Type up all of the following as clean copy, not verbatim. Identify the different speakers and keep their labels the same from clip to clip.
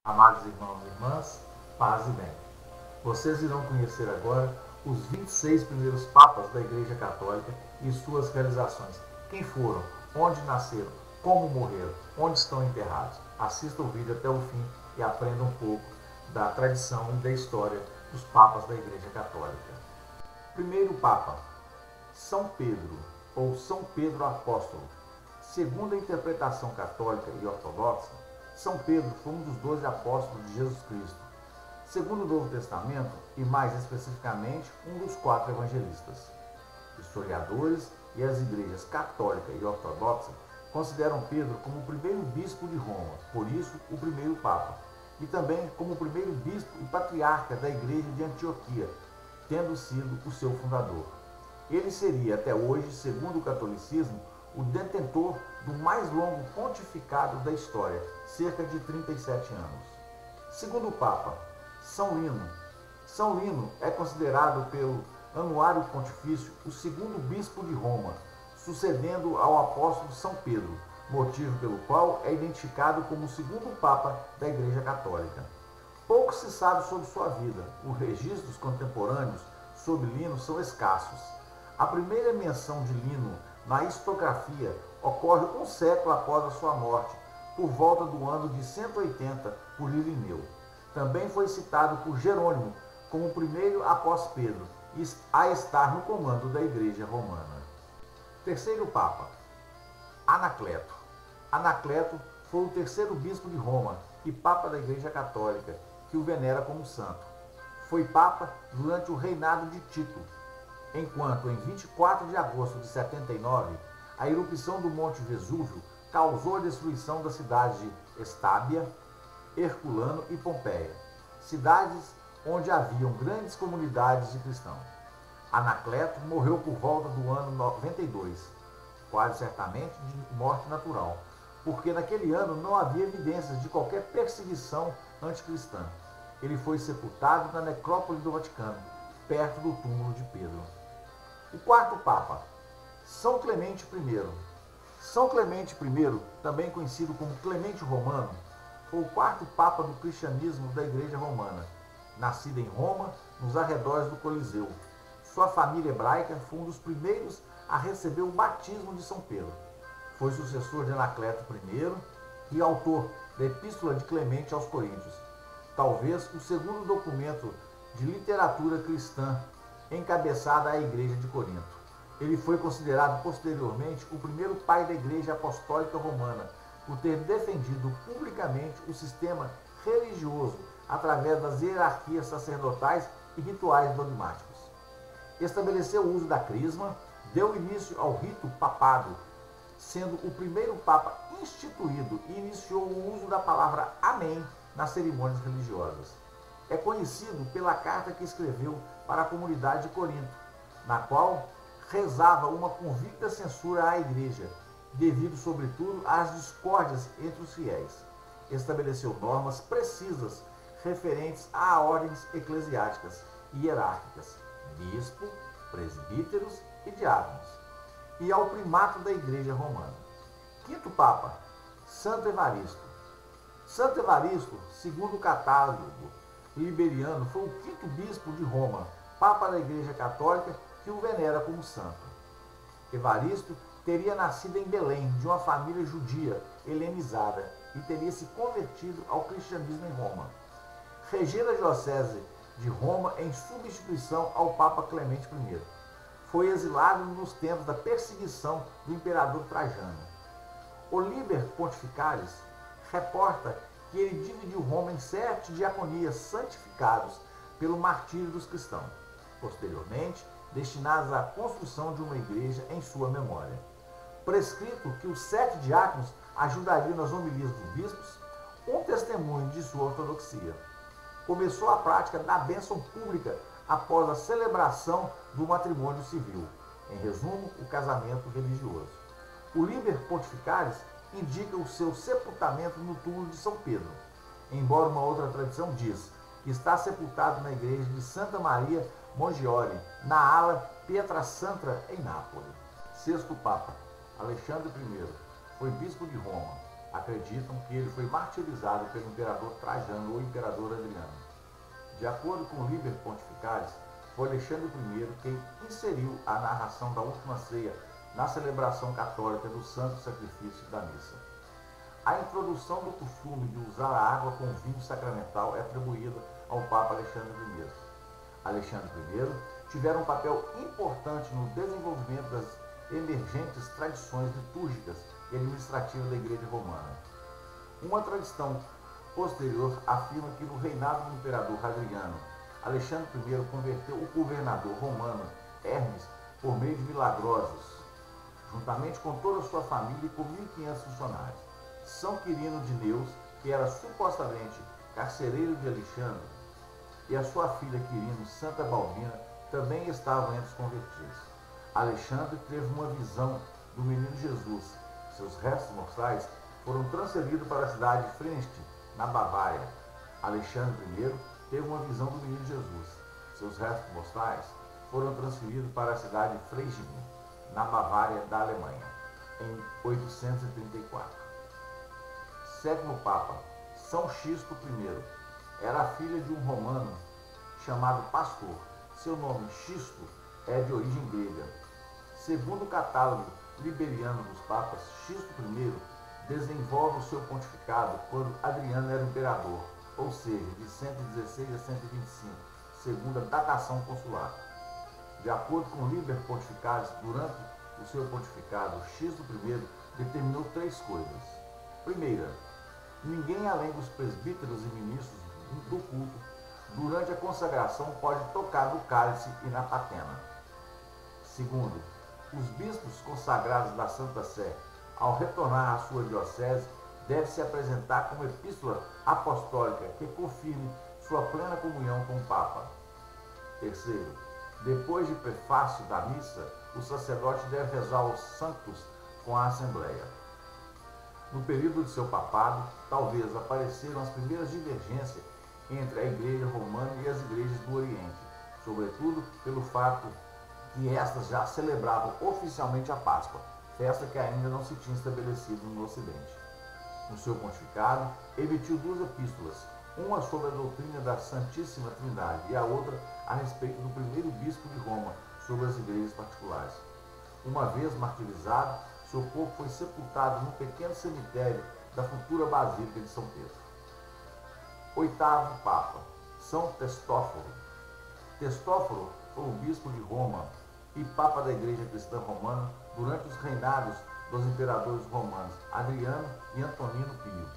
Speaker 1: Amados irmãos e irmãs, paz e bem. Vocês irão conhecer agora os 26 primeiros papas da Igreja Católica e suas realizações. Quem foram, onde nasceram, como morreram, onde estão enterrados. Assistam o vídeo até o fim e aprendam um pouco da tradição e da história dos papas da Igreja Católica. Primeiro Papa, São Pedro, ou São Pedro Apóstolo. Segundo a interpretação católica e ortodoxa, São Pedro foi um dos 12 apóstolos de Jesus Cristo. Segundo o Novo Testamento, e mais especificamente, um dos 4 evangelistas. Historiadores e as igrejas católica e ortodoxa consideram Pedro como o primeiro bispo de Roma, por isso o primeiro Papa, e também como o primeiro bispo e patriarca da igreja de Antioquia, tendo sido o seu fundador. Ele seria, até hoje, segundo o catolicismo, o detentor do mais longo pontificado da história, cerca de 37 anos. Segundo o Papa, São Lino. São Lino é considerado pelo Anuário Pontifício o segundo bispo de Roma, sucedendo ao apóstolo São Pedro, motivo pelo qual é identificado como o segundo Papa da Igreja Católica. Pouco se sabe sobre sua vida. Os registros contemporâneos sobre Lino são escassos. A primeira menção de Lino na historiografia ocorre um século após a sua morte, por volta do ano de 180 por Irineu. Também foi citado por Jerônimo como o primeiro após Pedro a estar no comando da Igreja Romana. Terceiro Papa, Anacleto. Anacleto foi o terceiro bispo de Roma e Papa da Igreja Católica, que o venera como santo. Foi Papa durante o reinado de Tito, enquanto em 24 de agosto de 79, a erupção do Monte Vesúvio causou a destruição das cidades de Estábia, Herculano e Pompeia, cidades onde haviam grandes comunidades de cristãos. Anacleto morreu por volta do ano 92, quase certamente de morte natural, porque naquele ano não havia evidências de qualquer perseguição anticristã. Ele foi sepultado na necrópole do Vaticano, perto do túmulo de Pedro. O quarto Papa, São Clemente I. São Clemente I, também conhecido como Clemente Romano, foi o quarto Papa do cristianismo da Igreja Romana, nascido em Roma, nos arredores do Coliseu. Sua família hebraica foi um dos primeiros a receber o batismo de São Pedro. Foi sucessor de Anacleto I e autor da Epístola de Clemente aos Coríntios, talvez o segundo documento de literatura cristã encabeçada à Igreja de Corinto. Ele foi considerado posteriormente o primeiro pai da Igreja Apostólica Romana, por ter defendido publicamente o sistema religioso através das hierarquias sacerdotais e rituais dogmáticos. Estabeleceu o uso da crisma, deu início ao rito papado, sendo o primeiro Papa instituído e iniciou o uso da palavra Amém nas cerimônias religiosas. É conhecido pela carta que escreveu para a comunidade de Corinto, na qual rezava uma convicta censura à Igreja, devido sobretudo às discórdias entre os fiéis. Estabeleceu normas precisas referentes a ordens eclesiásticas e hierárquicas, bispo, presbíteros e diáconos, e ao primato da Igreja Romana. Quinto Papa, Santo Evaristo. Santo Evaristo, segundo o catálogo liberiano, foi o quinto bispo de Roma, Papa da Igreja Católica, que o venera como santo. Evaristo teria nascido em Belém, de uma família judia helenizada, e teria se convertido ao cristianismo em Roma. Regeu a diocese de Roma em substituição ao Papa Clemente I. Foi exilado nos tempos da perseguição do imperador Trajano. O Liber Pontificalis reporta que ele dividiu Roma em 7 diaconias santificados pelo martírio dos cristãos, posteriormente destinadas à construção de uma igreja em sua memória. Prescrito que os 7 diáconos ajudariam nas homilias dos bispos, um testemunho de sua ortodoxia. Começou a prática da bênção pública após a celebração do matrimônio civil, em resumo, o casamento religioso. O Liber Pontificalis indica o seu sepultamento no túmulo de São Pedro, embora uma outra tradição diz que está sepultado na igreja de Santa Maria Maggiore, na ala Pietrasanta, em Nápoles. Sexto Papa, Alexandre I, foi bispo de Roma. Acreditam que ele foi martirizado pelo imperador Trajano ou imperador Adriano. De acordo com Liber Pontificalis, foi Alexandre I quem inseriu a narração da última ceia na celebração católica do Santo Sacrifício da Missa. A introdução do costume de usar a água com vinho sacramental é atribuída ao Papa Alexandre I. Alexandre I tiveram um papel importante no desenvolvimento das emergentes tradições litúrgicas e administrativas da Igreja Romana. Uma tradição posterior afirma que no reinado do imperador Hadriano, Alexandre I converteu o governador romano Hermes por meio de milagrosos, juntamente com toda a sua família e com 1.500 funcionários. São Quirino de Neus, que era supostamente carcereiro de Alexandre, e a sua filha Quirino, Santa Balbina, também estavam entre os convertidos. Alexandre teve uma visão do menino Jesus. Seus restos mortais foram transferidos para a cidade de Frensty, na Bavária. Alexandre I teve uma visão do menino Jesus. Seus restos mortais foram transferidos para a cidade de Freisingen, na Bavária da Alemanha, em 834. Sétimo Papa, São Xisto I, era filha de um romano chamado Pastor. Seu nome, Xisto, é de origem grega. Segundo o catálogo liberiano dos papas, Xisto I desenvolve o seu pontificado quando Adriano era imperador, ou seja, de 116 a 125, segundo a datação consular. De acordo com Liber Pontificalis, durante o seu pontificado, Xisto I determinou 3 coisas. Primeira, ninguém além dos presbíteros e ministros do culto, durante a consagração, pode tocar no cálice e na patena. Segundo, os bispos consagrados da Santa Sé, ao retornar à sua diocese, devem se apresentar com uma epístola apostólica que confirme sua plena comunhão com o Papa. Terceiro, depois de prefácio da missa, o sacerdote deve rezar os Sanctus com a Assembleia. No período de seu papado, talvez apareceram as primeiras divergências entre a Igreja Romana e as igrejas do Oriente, sobretudo pelo fato que estas já celebravam oficialmente a Páscoa, festa que ainda não se tinha estabelecido no Ocidente. No seu pontificado, emitiu 2 epístolas, uma sobre a doutrina da Santíssima Trindade e a outra a respeito do primeiro bispo de Roma sobre as igrejas particulares. Uma vez martirizado, seu corpo foi sepultado no pequeno cemitério da futura Basílica de São Pedro. Oitavo Papa, São Testóforo. Testóforo foi o bispo de Roma e Papa da Igreja Cristã Romana durante os reinados dos imperadores romanos Adriano e Antonino Pio.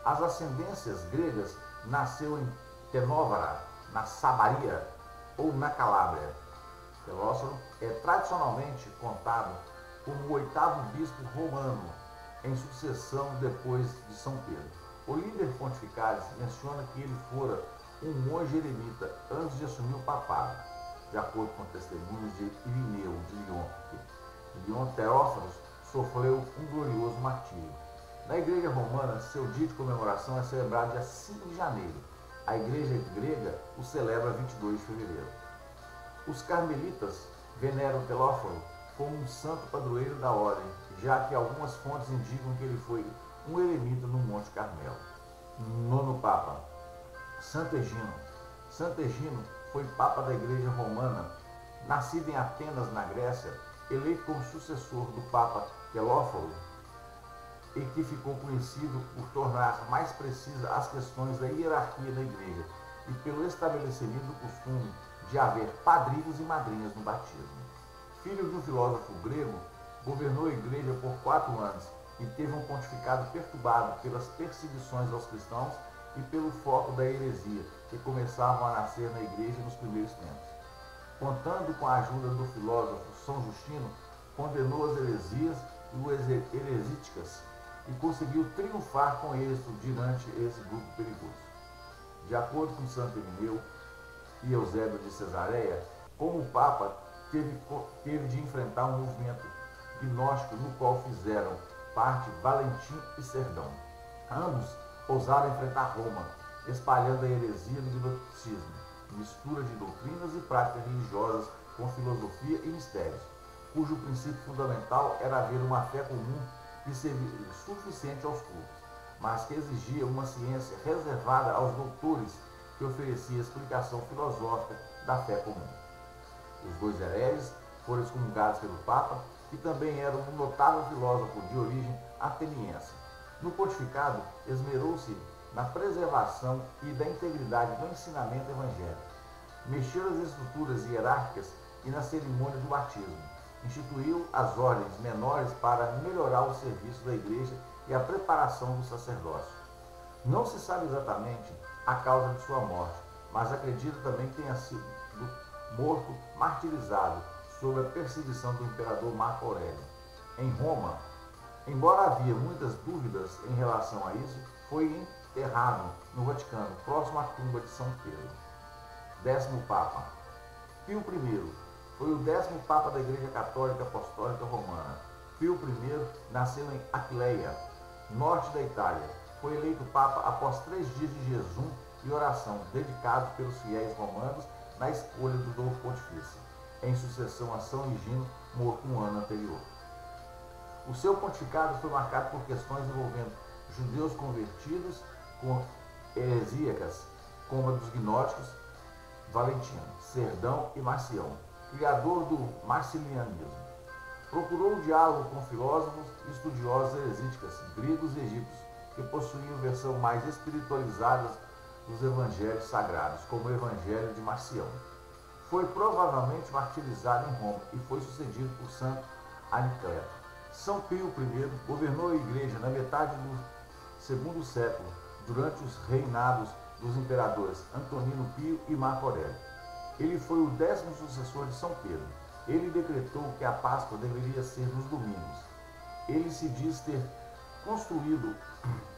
Speaker 1: As ascendências gregas nasceu em Tenóvara, na Sabaria ou na Calábria. Telósforo é tradicionalmente contado como o 8º bispo romano, em sucessão depois de São Pedro. O Liber Pontificalis menciona que ele fora um monge eremita antes de assumir o papado, de acordo com testemunhos de Irineu de Lyon. Lyon Teófalos sofreu um glorioso martírio. Na Igreja Romana, seu dia de comemoração é celebrado dia 5 de janeiro. A Igreja grega o celebra 22 de fevereiro. Os carmelitas veneram Telóforo como um santo padroeiro da ordem, já que algumas fontes indicam que ele foi um eremita no Monte Carmelo. Nono Papa, Santo Egino. Santo Egino foi Papa da Igreja Romana, nascido em Atenas, na Grécia, eleito como sucessor do Papa Telóforo, e que ficou conhecido por tornar mais precisas as questões da hierarquia da Igreja e pelo estabelecimento do costume de haver padrinhos e madrinhas no batismo. Filho de um filósofo grego, governou a Igreja por 4 anos e teve um pontificado perturbado pelas perseguições aos cristãos e pelo foco da heresia que começavam a nascer na Igreja nos primeiros tempos. Contando com a ajuda do filósofo São Justino, condenou as heresias e as heresíticas e conseguiu triunfar com êxito diante esse grupo perigoso. De acordo com Santo Irineu e Eusébio de Cesareia, como Papa, teve de enfrentar um movimento gnóstico no qual fizeram parte Valentim e Serdão. Ambos ousaram enfrentar Roma, espalhando a heresia do gnosticismo, mistura de doutrinas e práticas religiosas com filosofia e mistérios, cujo princípio fundamental era haver uma fé comum lhe serviria suficiente aos cultos, mas que exigia uma ciência reservada aos doutores que oferecia explicação filosófica da fé comum. Os dois hereges foram excomungados pelo Papa, que também era um notável filósofo de origem ateniense. No pontificado, esmerou-se na preservação e da integridade do ensinamento evangélico. Mexeu nas estruturas hierárquicas e na cerimônia do batismo. Instituiu as ordens menores para melhorar o serviço da igreja e a preparação do sacerdócio. Não se sabe exatamente a causa de sua morte, mas acredita também que tenha sido morto martirizado sob a perseguição do imperador Marco Aurélio. Em Roma, embora havia muitas dúvidas em relação a isso, foi enterrado no Vaticano, próximo à tumba de São Pedro. 10º Papa. Pio I foi o 10º Papa da Igreja Católica Apostólica Romana. Pio I nasceu em Aquileia, norte da Itália. Foi eleito Papa após 3 dias de jejum e oração dedicados pelos fiéis romanos na escolha do novo pontifício, em sucessão a São Higino, morto um ano anterior. O seu pontificado foi marcado por questões envolvendo judeus convertidos com heresíacas, como a dos gnósticos, Valentino, Serdão e Marcião, criador do marcilianismo. Procurou o diálogo com filósofos e estudiosos heresíticos gregos e egípcios, que possuíam versão mais espiritualizadas dos evangelhos sagrados, como o Evangelho de Marcião. Foi provavelmente martirizado em Roma e foi sucedido por Santo Anicleto. São Pio I governou a igreja na metade do segundo século, durante os reinados dos imperadores Antonino Pio e Marco Aurélio. Ele foi o 10º sucessor de São Pedro. Ele decretou que a Páscoa deveria ser nos domingos. Ele se diz ter construído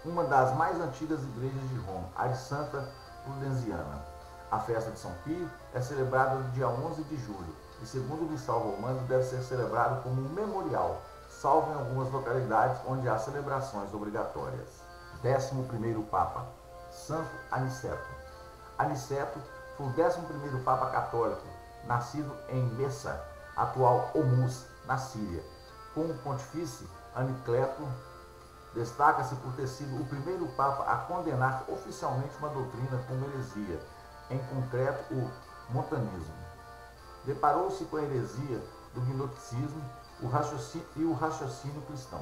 Speaker 1: uma das mais antigas igrejas de Roma, a de Santa Prudenziana. A festa de São Pio é celebrada no dia 11 de julho e, segundo o missal romano, deve ser celebrado como um memorial, salvo em algumas localidades onde há celebrações obrigatórias. 11º Papa, Santo Aniceto. Aniceto foi o 11º Papa católico, nascido em Messa, atual Homus, na Síria. Como pontifício, Anicleto destaca-se por ter sido o primeiro Papa a condenar oficialmente uma doutrina como heresia, em concreto o montanismo. Deparou-se com a heresia do gnosticismo e o raciocínio cristão,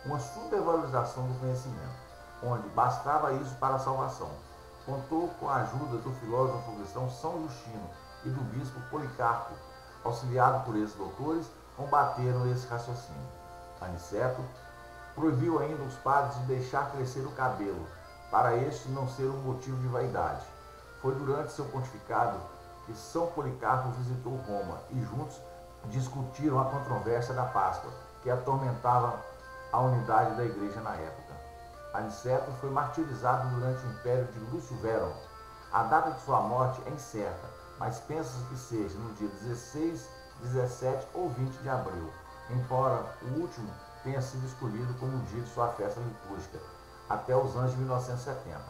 Speaker 1: uma supervalorização do conhecimento, onde bastava isso para a salvação. Contou com a ajuda do filósofo cristão São Justino e do bispo Policarpo. Auxiliado por esses doutores, combateram esse raciocínio. Aniceto proibiu ainda os padres de deixar crescer o cabelo, para este não ser um motivo de vaidade. Foi durante seu pontificado que São Policarpo visitou Roma e juntos discutiram a controvérsia da Páscoa, que atormentava a unidade da igreja na época. Aniceto foi martirizado durante o império de Lúcio Verón. A data de sua morte é incerta, mas pensa-se que seja no dia 16, 17 ou 20 de abril, embora o último tenha sido escolhido como o dia de sua festa litúrgica, até os anos de 1970,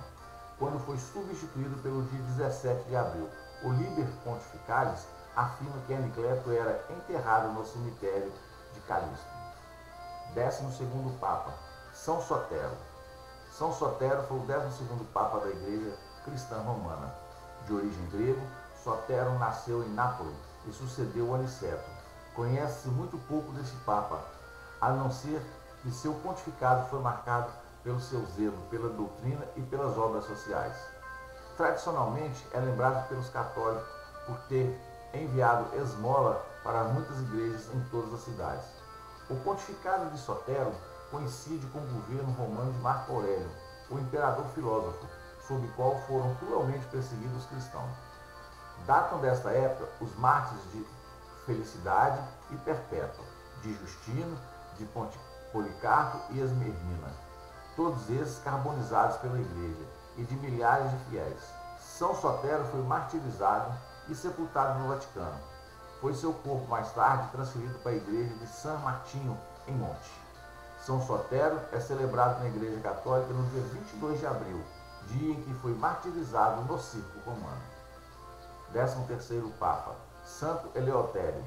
Speaker 1: quando foi substituído pelo dia 17 de abril. O Liber Pontificalis afirma que Anicleto era enterrado no cemitério de Calixto. 12º Papa, São Sotero. São Sotero foi o 12º Papa da Igreja Cristã Romana. De origem grego, Sotero nasceu em Nápoles e sucedeu Aniceto. Conhece-se muito pouco desse Papa, a não ser que seu pontificado foi marcado pelo seu zelo, pela doutrina e pelas obras sociais. Tradicionalmente, é lembrado pelos católicos por ter enviado esmola para muitas igrejas em todas as cidades. O pontificado de Sotero coincide com o governo romano de Marco Aurélio, o imperador filósofo, sob o qual foram cruelmente perseguidos os cristãos. Datam desta época os mártires de Felicidade e Perpétua, de Justino, de Policarpo e Esmermina, todos esses carbonizados pela igreja, e de milhares de fiéis. São Sotero foi martirizado e sepultado no Vaticano. Foi seu corpo mais tarde transferido para a igreja de San Martinho, em Monte. São Sotero é celebrado na Igreja Católica no dia 22 de abril, dia em que foi martirizado no Circo Romano. 13º Papa, Santo Eleutério.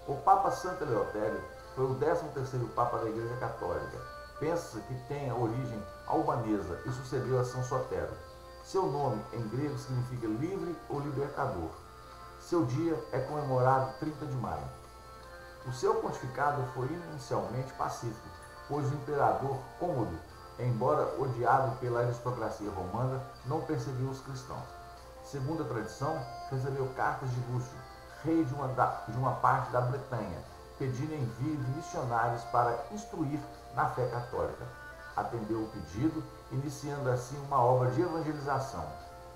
Speaker 1: O Papa Santo Eleutério foi o 13º Papa da Igreja Católica. Pensa-se que tenha origem albanesa e sucedeu a São Sotero. Seu nome em grego significa livre ou libertador. Seu dia é comemorado 30 de maio. O seu pontificado foi inicialmente pacífico, pois o imperador Cômodo, embora odiado pela aristocracia romana, não perseguiu os cristãos. Segundo a tradição, recebeu cartas de Lúcio, rei de uma parte da Bretanha, pedindo envio de missionários para instruir na fé católica. Atendeu o pedido, iniciando assim uma obra de evangelização,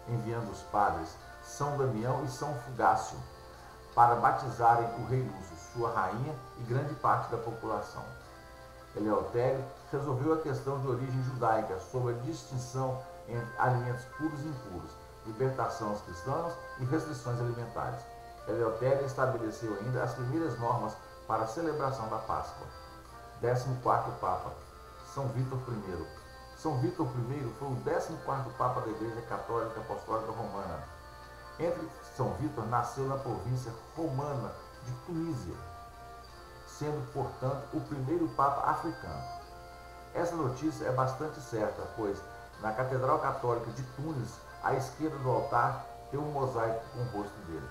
Speaker 1: enviando os padres São Damião e São Fugácio para batizarem o rei Lúcio, sua rainha e grande parte da população. Eleutério resolveu a questão de origem judaica sobre a distinção entre alimentos puros e impuros, libertação aos cristãos e restrições alimentares. Eleutério estabeleceu ainda as primeiras normas para a celebração da Páscoa. 14º Papa, São Vítor I. São Vítor I foi o 14º Papa da Igreja Católica Apostólica Romana. São Vítor nasceu na província romana de Tunísia, sendo, portanto, o primeiro Papa africano. Essa notícia é bastante certa, pois na Catedral Católica de Tunis, à esquerda do altar, tem um mosaico com o rosto dele.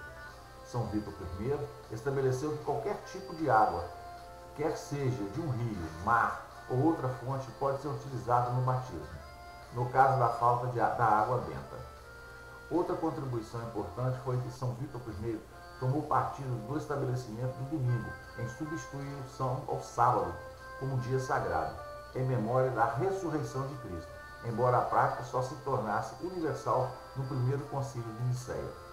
Speaker 1: São Vítor I estabeleceu que qualquer tipo de água, quer seja de um rio, mar ou outra fonte, pode ser utilizada no batismo, no caso da falta da água benta. Outra contribuição importante foi que São Vítor I tomou partido do estabelecimento do domingo, em substituição ao sábado, como dia sagrado, em memória da ressurreição de Cristo, embora a prática só se tornasse universal no primeiro concílio de Nicéia.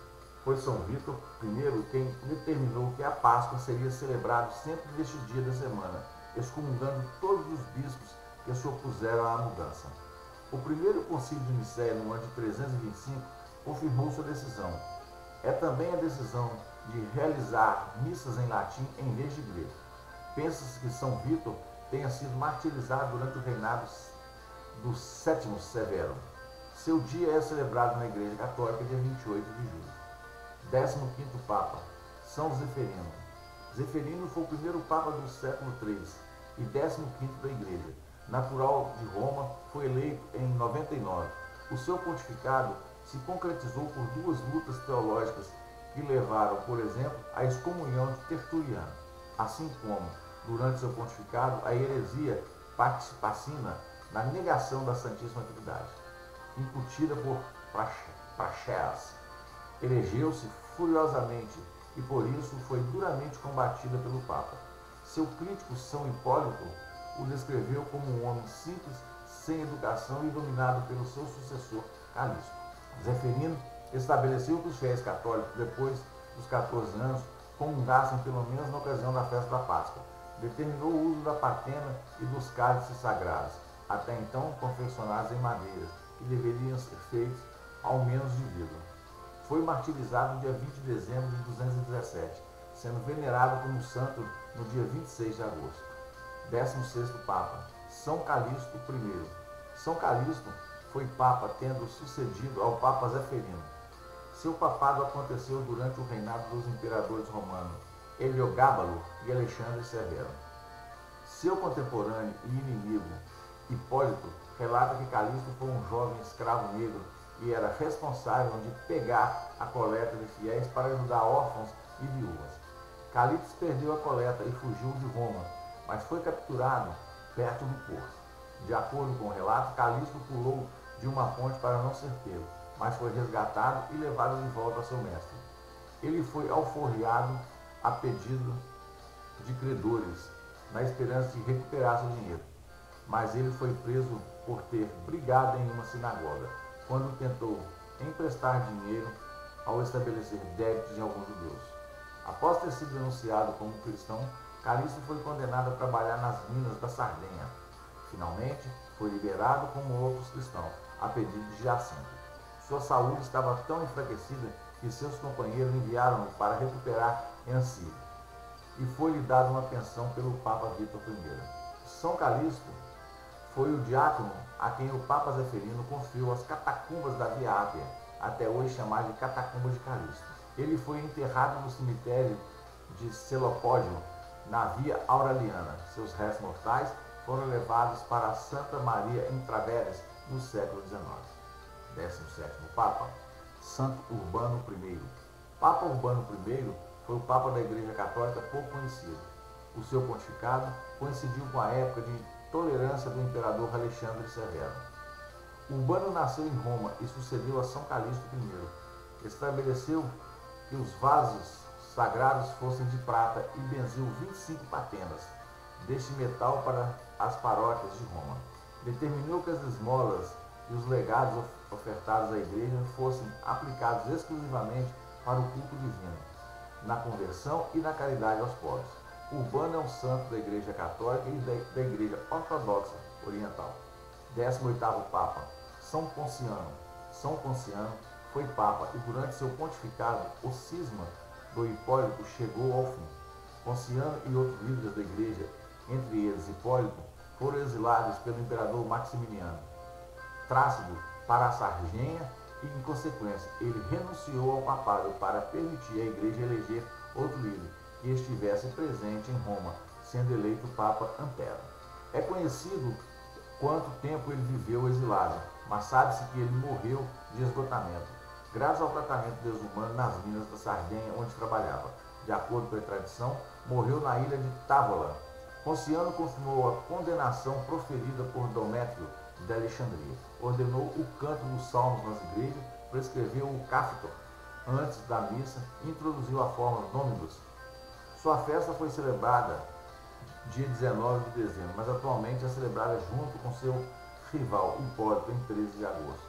Speaker 1: Foi São Vítor I quem determinou que a Páscoa seria celebrada sempre neste dia da semana, excomungando todos os bispos que se opuseram à mudança. O primeiro concílio de Nicéia, no ano de 325, confirmou sua decisão. É também a decisão de realizar missas em latim em vez de grego. Pensa-se que São Vítor tenha sido martirizado durante o reinado do sétimo Severo. Seu dia é celebrado na Igreja Católica dia 28 de julho. 15º Papa, São Zeferino. Zeferino foi o primeiro Papa do século III e 15º da Igreja. Natural de Roma, foi eleito em 99. O seu pontificado se concretizou por duas lutas teológicas que levaram, por exemplo, à excomunhão de Tertuliano, assim como, durante seu pontificado, a heresia participacina na negação da Santíssima Trindade, incutida por Praxeas. Elegeu-se furiosamente e, por isso, foi duramente combatida pelo Papa. Seu crítico São Hipólito o descreveu como um homem simples, sem educação e dominado pelo seu sucessor Calixto. Zeferino estabeleceu que os fiéis católicos, depois dos 14 anos, comungassem pelo menos na ocasião da festa da Páscoa. Determinou o uso da patena e dos cálices sagrados, até então confeccionados em madeira, que deveriam ser feitos ao menos de vidro. Foi martirizado no dia 20 de dezembro de 217, sendo venerado como santo no dia 26 de agosto. 16º Papa, São Calixto I. São Calixto foi Papa, tendo sucedido ao Papa Zeferino. Seu papado aconteceu durante o reinado dos imperadores romanos Heliogábalo e Alexandre Severo. Seu contemporâneo e inimigo, Hipólito, relata que Calixto foi um jovem escravo negro e era responsável de pegar a coleta de fiéis para ajudar órfãos e viúvas. Calixto perdeu a coleta e fugiu de Roma, mas foi capturado perto do porto. De acordo com o relato, Calixto pulou de uma ponte para não ser pego, mas foi resgatado e levado de volta ao seu mestre. Ele foi alforriado a pedido de credores, na esperança de recuperar seu dinheiro, mas ele foi preso por ter brigado em uma sinagoga, quando tentou emprestar dinheiro ao estabelecer débitos de alguns judeus. Após ter sido denunciado como cristão, Calixto foi condenado a trabalhar nas minas da Sardenha. Finalmente, foi liberado como outros cristãos, a pedido de Jacinto. Sua saúde estava tão enfraquecida que seus companheiros enviaram-no para recuperar em Anci, e foi-lhe dada uma pensão pelo Papa Vítor I. São Calixto foi o diácono a quem o Papa Zeferino confiou as catacumbas da Via Ápia, até hoje chamada de Catacumba de Calixto. Ele foi enterrado no cemitério de Celopódio, na Via Aureliana. Seus restos mortais foram levados para Santa Maria em Traveres no século XIX. 17º Papa, Santo Urbano I. Papa Urbano I foi o Papa da Igreja Católica pouco conhecido. O seu pontificado coincidiu com a época de tolerância do imperador Alexandre Severo. Urbano nasceu em Roma e sucedeu a São Calixto I. Estabeleceu que os vasos sagrados fossem de prata e benziu 25 patenas deste metal para as paróquias de Roma. Determinou que as esmolas e os legados ofertados à igreja fossem aplicados exclusivamente para o culto divino, na conversão e na caridade aos pobres. Urbano é um santo da Igreja Católica e da Igreja Ortodoxa Oriental. 18º Papa, São Ponciano. São Ponciano foi Papa e durante seu pontificado o cisma do Hipólito chegou ao fim. Ponciano e outros líderes da Igreja, entre eles Hipólito, foram exilados pelo imperador Maximiliano Trácido para a Sardenha e, em consequência, ele renunciou ao papado para permitir à Igreja eleger outro líder que estivesse presente em Roma, sendo eleito Papa Antero. É conhecido quanto tempo ele viveu exilado, mas sabe-se que ele morreu de esgotamento, graças ao tratamento desumano nas minas da Sardenha onde trabalhava. De acordo com a tradição, morreu na ilha de Távola. Ponciano confirmou a condenação proferida por Demétrio de Alexandria, ordenou o canto dos salmos nas igrejas, prescreveu o cáfito antes da missa e introduziu a forma nômibus. Sua festa foi celebrada dia 19 de dezembro, mas atualmente é celebrada junto com seu rival Hipólito em 13 de agosto.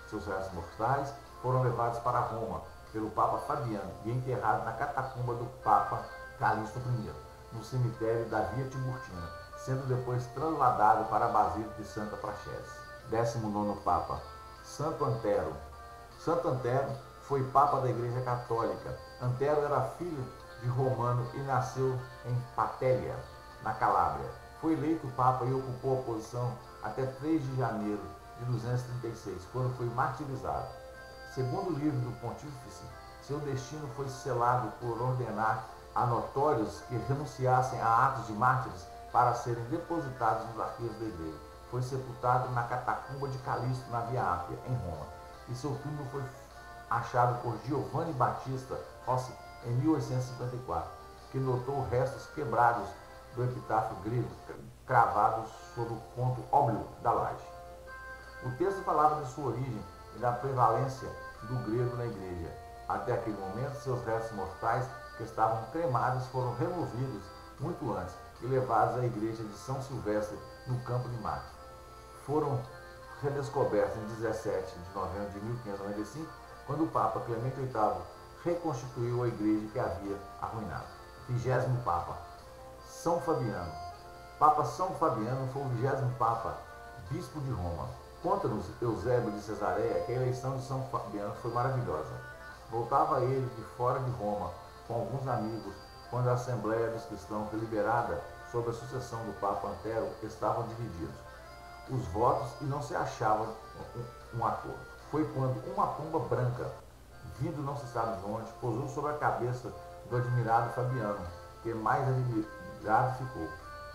Speaker 1: Seus restos mortais foram levados para Roma pelo Papa Fabiano e enterrados na catacumba do Papa Calixto I, no cemitério da Via Tiburtina, sendo depois trasladado para a Basílica de Santa Praxedes. 19º Papa, Santo Antero. Santo Antero foi Papa da Igreja Católica. Antero era filho de romano e nasceu em Patélia, na Calábria. Foi eleito Papa e ocupou a posição até 3 de janeiro de 236, quando foi martirizado. Segundo o livro do Pontífice, seu destino foi selado por ordenar a notórios que renunciassem a atos de mártires para serem depositados nos arquivos da igreja. Foi sepultado na catacumba de Calixto, na Via Ápia, em Roma, e seu túmulo foi achado por Giovanni Battista Rossi em 1854, que notou restos quebrados do epitáfio grego cravados sobre o ponto óblio da laje. O texto falava de sua origem e da prevalência do grego na igreja. Até aquele momento, seus restos mortais, que estavam cremados, foram removidos muito antes e levados à igreja de São Silvestre, no Campo de Marte. Foram redescobertos em 17 de novembro de 1595, quando o Papa Clemente VIII reconstituiu a igreja que havia arruinado. 20º Papa, São Fabiano. Papa São Fabiano foi o 20º Papa, Bispo de Roma. Conta-nos Eusébio de Cesareia que a eleição de São Fabiano foi maravilhosa. Voltava ele de fora de Roma, com alguns amigos, quando a Assembleia dos Cristãos, deliberada sobre a sucessão do Papa Antero, estavam divididos os votos e não se achava um acordo. Foi quando uma pomba branca, vindo não se sabe de onde, pousou sobre a cabeça do admirado Fabiano, que mais admirado ficou,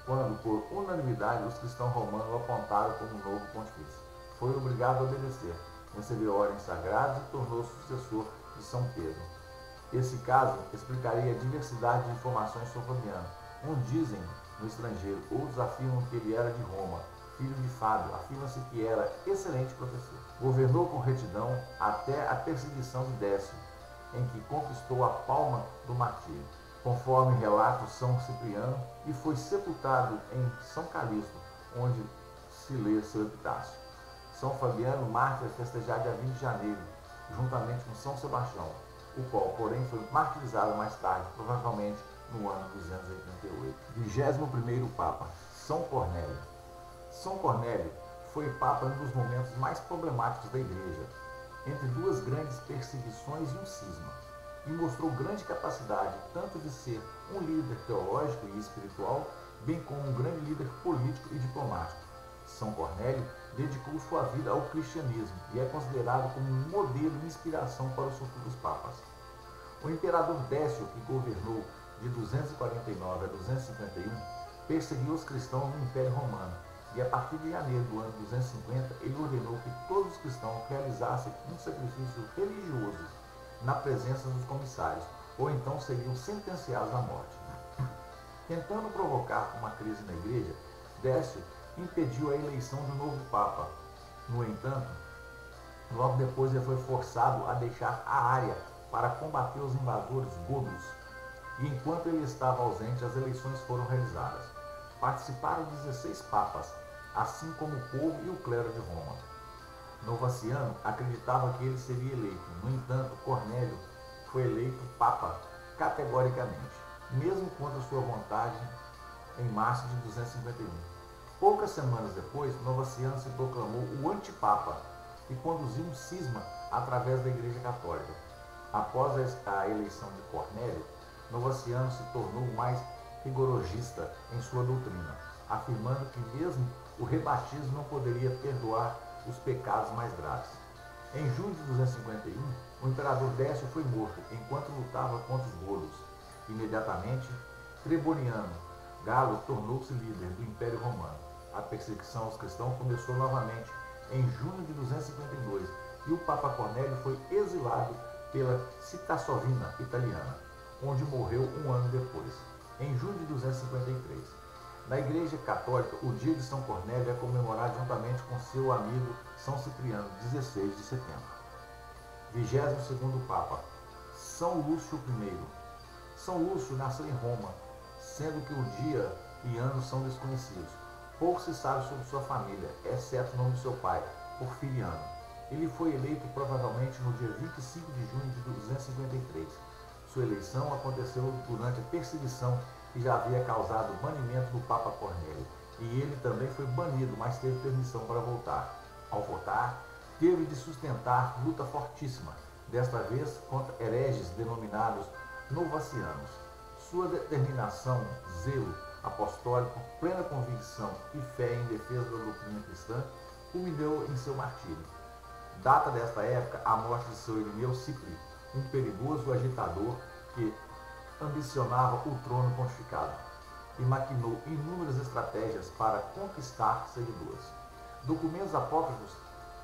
Speaker 1: quando, por unanimidade, os cristãos romanos o apontaram como novo pontífice. Foi obrigado a obedecer, recebeu ordens sagradas e tornou-se sucessor de São Pedro. Esse caso explicaria a diversidade de informações sobre Fabiano. Uns dizem no estrangeiro, outros afirmam que ele era de Roma, filho de Fábio, afirma-se que era excelente professor. Governou com retidão até a perseguição de Décio, em que conquistou a palma do martírio, conforme relata São Cipriano, e foi sepultado em São Calixto, onde se lê seu epitáfio. São Fabiano, mártir, é festejado dia 20 de janeiro, juntamente com São Sebastião, o qual, porém, foi martirizado mais tarde, provavelmente no ano 288. 21º Papa, São Cornélio. São Cornélio foi Papa em um dos momentos mais problemáticos da Igreja, entre duas grandes perseguições e um cisma, e mostrou grande capacidade tanto de ser um líder teológico e espiritual, bem como um grande líder político e diplomático. São Cornélio dedicou sua vida ao cristianismo e é considerado como um modelo e inspiração para os futuros papas. O imperador Décio, que governou de 249 a 251, perseguiu os cristãos no Império Romano, e a partir de janeiro do ano 250, ele ordenou que todos os cristãos realizassem um sacrifício religioso na presença dos comissários, ou então seriam sentenciados à morte. Tentando provocar uma crise na igreja, Décio impediu a eleição de um novo papa. No entanto, logo depois ele foi forçado a deixar a área para combater os invasores godos, e enquanto ele estava ausente, as eleições foram realizadas. Participaram 16 papas, assim como o povo e o clero de Roma. Novaciano acreditava que ele seria eleito. No entanto, Cornélio foi eleito papa categoricamente, mesmo contra sua vontade, em março de 251. Poucas semanas depois, Novaciano se proclamou o antipapa e conduziu um cisma através da Igreja Católica. Após a eleição de Cornélio, Novaciano se tornou mais rigorosista em sua doutrina, afirmando que mesmo o rebatismo não poderia perdoar os pecados mais graves. Em junho de 251, o imperador Décio foi morto enquanto lutava contra os godos. Imediatamente, Treboniano Galo tornou-se líder do Império Romano. A perseguição aos cristãos começou novamente em junho de 252 e o Papa Cornélio foi exilado pela Cittadina italiana, onde morreu um ano depois, em junho de 253. Na Igreja Católica, o dia de São Cornélio é comemorado juntamente com seu amigo São Cipriano, 16 de setembro. 22º Papa, São Lúcio I. São Lúcio nasceu em Roma, sendo que o dia e ano são desconhecidos. Pouco se sabe sobre sua família, exceto o nome de seu pai, Porfiriano. Ele foi eleito provavelmente no dia 25 de junho de 253. Sua eleição aconteceu durante a perseguição que já havia causado o banimento do Papa Cornélio, e ele também foi banido, mas teve permissão para voltar. Ao voltar, teve de sustentar luta fortíssima, desta vez contra hereges denominados novacianos. Sua determinação, zelo apostólico, plena convicção e fé em defesa da doutrina cristã culminou em seu martírio. Data desta época a morte de seu Irineu Cipri, um perigoso agitador que ambicionava o trono pontificado e maquinou inúmeras estratégias para conquistar seguidores. Documentos apócrifos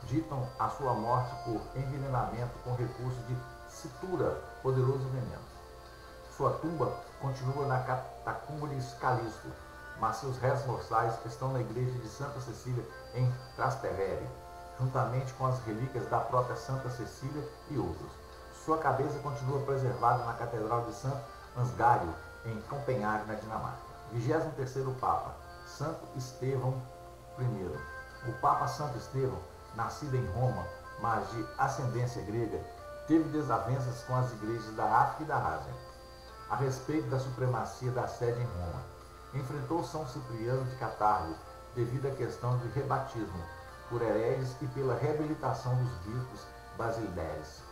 Speaker 1: ditam a sua morte por envenenamento com recurso de citura, poderoso veneno. Sua tumba continua na catacumba de Calisto, mas seus restos mortais estão na igreja de Santa Cecília em Trastevere, juntamente com as relíquias da própria Santa Cecília e outros. Sua cabeça continua preservada na Catedral de Santo Ansgário, em Copenhague, na Dinamarca. 23º Papa, Santo Estevão I. O Papa Santo Estevão, nascido em Roma, mas de ascendência grega, teve desavenças com as igrejas da África e da Ásia, a respeito da supremacia da sede em Roma. Enfrentou São Cipriano de Catargo, devido à questão de rebatismo por hereges e pela reabilitação dos bispos Basilides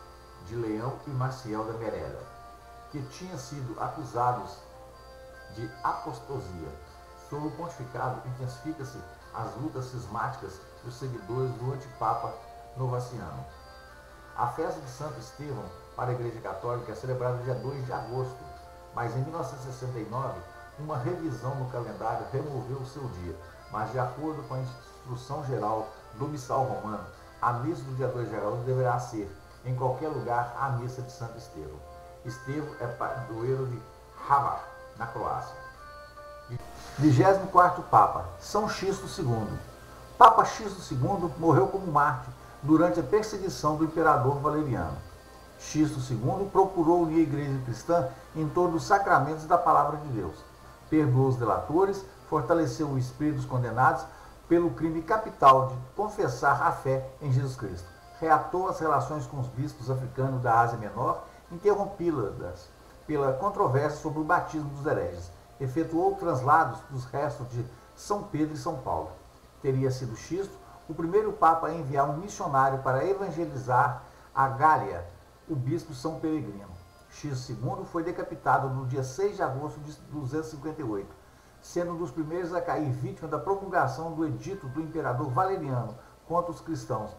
Speaker 1: de Leão e Maciel da Merela, que tinham sido acusados de apostasia. Sob o pontificado, intensifica-se as lutas cismáticas dos seguidores do antipapa Novaciano. A festa de Santo Estevão para a Igreja Católica é celebrada dia 2 de agosto, mas em 1969, uma revisão no calendário removeu o seu dia, mas de acordo com a instrução geral do missal romano, a missa do dia 2 de agosto deverá ser, em qualquer lugar, a missa de Santo Estevão. Estevão é padroeiro de Hvar, na Croácia. 24º Papa, São Xisto II. Papa Xisto II morreu como mártir durante a perseguição do imperador Valeriano. Xisto II procurou unir a igreja cristã em torno dos sacramentos da palavra de Deus. Perdoou os delatores, fortaleceu o espírito dos condenados pelo crime capital de confessar a fé em Jesus Cristo. Reatou as relações com os bispos africanos da Ásia Menor, interrompi-las pela controvérsia sobre o batismo dos hereges. Efetuou translados dos restos de São Pedro e São Paulo. Teria sido Xisto o primeiro papa a enviar um missionário para evangelizar a Gália, o bispo São Peregrino. Xisto II foi decapitado no dia 6 de agosto de 258, sendo um dos primeiros a cair vítima da promulgação do edito do imperador Valeriano contra os cristãos,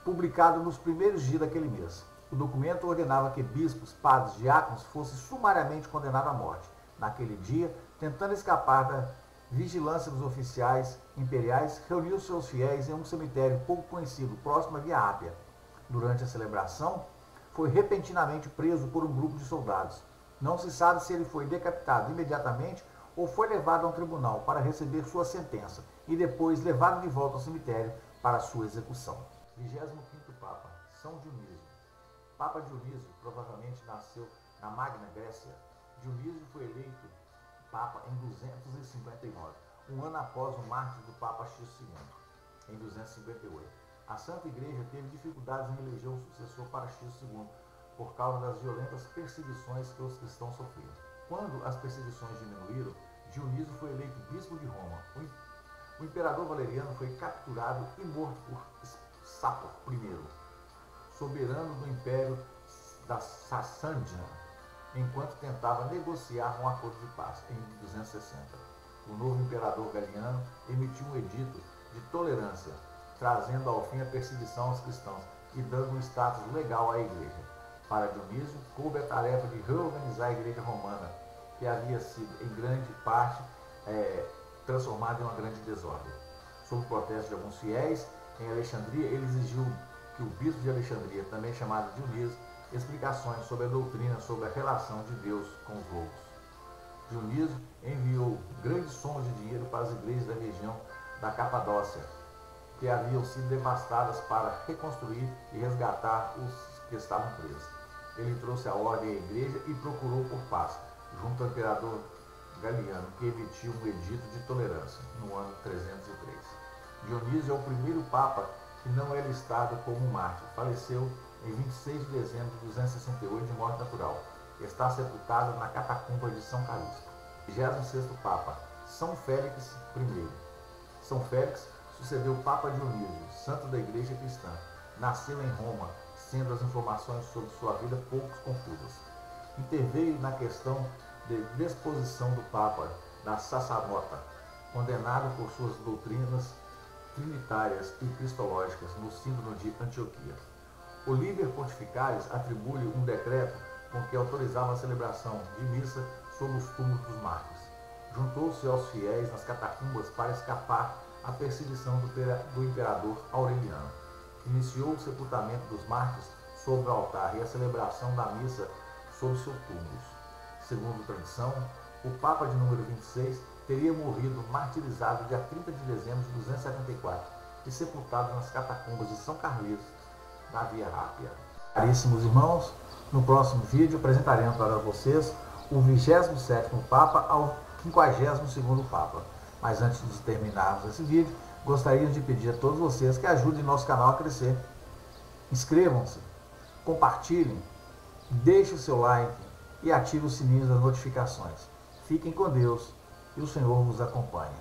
Speaker 1: publicado nos primeiros dias daquele mês. O documento ordenava que bispos, padres e diáconos fossem sumariamente condenados à morte. Naquele dia, Tentando escapar da vigilância dos oficiais imperiais, reuniu seus fiéis em um cemitério pouco conhecido, próximo à Via Ápia. Durante a celebração, foi repentinamente preso por um grupo de soldados. Não se sabe se ele foi decapitado imediatamente ou foi levado a um tribunal para receber sua sentença e depois levado de volta ao cemitério para sua execução. 25º Papa, São Dionísio. Papa Dionísio provavelmente nasceu na Magna Grécia. Dionísio foi eleito Papa em 259, um ano após o mártir do Papa X II, em 258. A Santa Igreja teve dificuldades em eleger um sucessor para X II, por causa das violentas perseguições que os cristãos sofriam. Quando as perseguições diminuíram, Dionísio foi eleito bispo de Roma. O imperador Valeriano foi capturado e morto por Sapor I, soberano do Império da Sassânia, enquanto tentava negociar um acordo de paz em 260. O novo imperador Galiano emitiu um edito de tolerância, trazendo ao fim a perseguição aos cristãos e dando um status legal à igreja. Para Dionísio, coube a tarefa de reorganizar a igreja romana, que havia sido, em grande parte, transformada em uma grande desordem. Sob o protesto de alguns fiéis, em Alexandria, ele exigiu que o bispo de Alexandria, também chamado Dionísio, explicações sobre a doutrina sobre a relação de Deus com os lobos. Dionísio enviou grandes somas de dinheiro para as igrejas da região da Capadócia, que haviam sido devastadas, para reconstruir e resgatar os que estavam presos. Ele trouxe a ordem à igreja e procurou por paz, junto ao imperador Galiano, que emitiu um edito de tolerância, no ano 303. Dionísio é o primeiro papa que não é listado como mártir. Faleceu em 26 de dezembro de 268 de morte natural. Está sepultado na catacumba de São Calixto. 26º Papa, São Félix I. São Félix sucedeu o Papa Dionísio, santo da Igreja Cristã. Nasceu em Roma, sendo as informações sobre sua vida pouco confusas. Interveio na questão de disposição do Papa da Sacerdota, condenado por suas doutrinas trinitárias e cristológicas no Sínodo de Antioquia. O Liber Pontificalis atribui-lhe um decreto com que autorizava a celebração de missa sobre os túmulos dos mártires. Juntou-se aos fiéis nas catacumbas para escapar à perseguição do imperador Aureliano. Iniciou o sepultamento dos mártires sobre o altar e a celebração da missa sobre seus túmulos. Segundo tradição, o Papa de número 26 teria morrido martirizado dia 30 de dezembro de 274 e sepultado nas catacumbas de São Carlos, na Via Ápia. Caríssimos irmãos, no próximo vídeo apresentaremos para vocês o 27º Papa ao 52º Papa. Mas antes de terminarmos esse vídeo, gostaríamos de pedir a todos vocês que ajudem nosso canal a crescer. Inscrevam-se, compartilhem, deixem o seu like e ativem o sininho das notificações. Fiquem com Deus e o Senhor vos acompanhe.